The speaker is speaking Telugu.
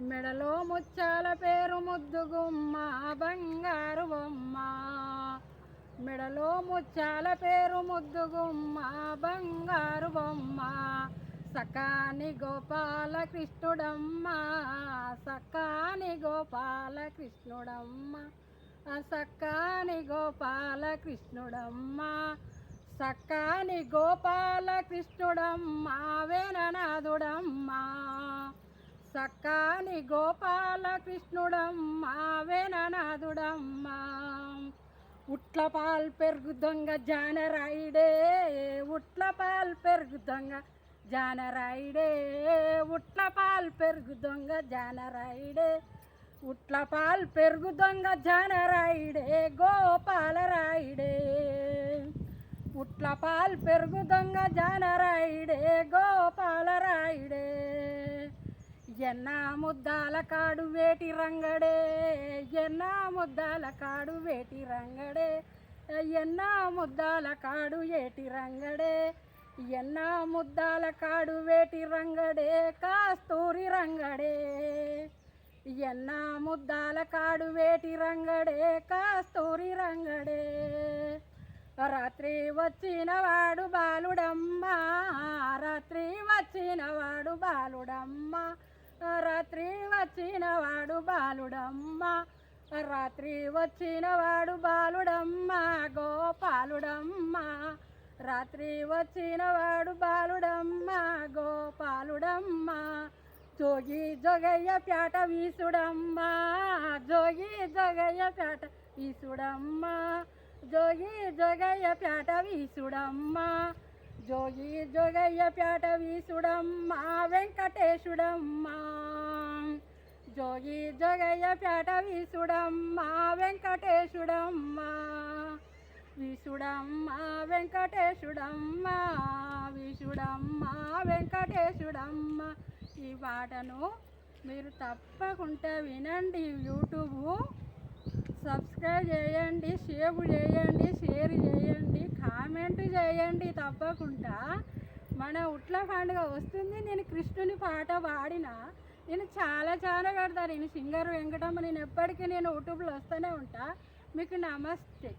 మెడలో ముత్యాల పేరు ముద్దుగుమ్మ బంగారు బొమ్మ. మెడలో ముత్యాల పేరు ముద్దుగుమ్మ బంగారు బొమ్మ. సకాని గోపాల కృష్ణుడమ్మ, సకాని గోపాల కృష్ణుడమ్మ, సకాని గోపాల కృష్ణుడమ్మ. సకాని గోపాల కృష్ణుడమ్మ వేణనాథుడమ్మ. సకాని గోపాల కృష్ణుడమ్మ వేణనాథుడమ్మ. ఉట్లపాల్ పెరుగు దొంగ జానరాయుడే, ఉట్లపాల్ పెరుగు దొంగ జానరాయుడే, ఉట్లపాల్ పెరుగు దొంగ జానరాయుడే, ఉట్లపాల్ పెరుగు దొంగ జానరాయుడే గోపాలరాయుడే. ఉట్లపాల్ పెరుగు దొంగ జానరాయుడే గోపాలరాయుడే. ఎన్న ముద్దాల కాడు వేటి రంగడే, ఎన్న ముద్దాల కాడు వేటి రంగడే, ఎన్న ముద్దాల కాడు ఏటి రంగడే, ఎన్న ముద్దాల కాడు వేటి రంగడే కాస్తూరి రంగడే. ఎన్న ముద్దాల కాడు వేటి రంగడే కాస్తూరి రంగడే. రాత్రి వచ్చినవాడు బాలుడమ్మ, రాత్రి వచ్చినవాడు బాలుడమ్మ, రాత్రి వచ్చినవాడు బాలుడమ్మ, రాత్రి వచ్చినవాడు బాలుడమ్మ గోపాలుడమ్మ, రాత్రి వచ్చినవాడు బాలుడమ్మ గోపాలుడమ్మ. జోగి జగయ్య ప్యాట వీసుడమ్మ, జోగి జగయ్య ప్యాట వీసుడమ్మ, జోగి జగయ్య ప్యాట వీసుడమ్మ, జోగి జగయ్య ప్యాట వీసుడమ్మ వెంకటేశుడమ్మ, జోగి జగయ్య ప్యాట వీసుడమ్మ వెంకటేశుడమ్మ, వీసుడమ్మ వెంకటేశుడమ్మ, వీసుడమ్మ వెంకటేశుడమ్మ. ఈ పాటను మీరు తప్పకుండా వినండి. యూట్యూబ్ సబ్స్క్రైబ్ చేయండి, సేవ్ చేయండి, షేర్ చేయండి, కామెంట్ చేయండి. తప్పకుండా మన ఉట్ల పండుగ వస్తుంది. నేను కృష్ణుని పాట పాడిన నేను చాలా పెడతాను. నేను సింగర్ వెంకటమ్మ. నేను ఎప్పటికీ యూట్యూబ్లో వస్తూనే ఉంటా. మీకు నమస్తే.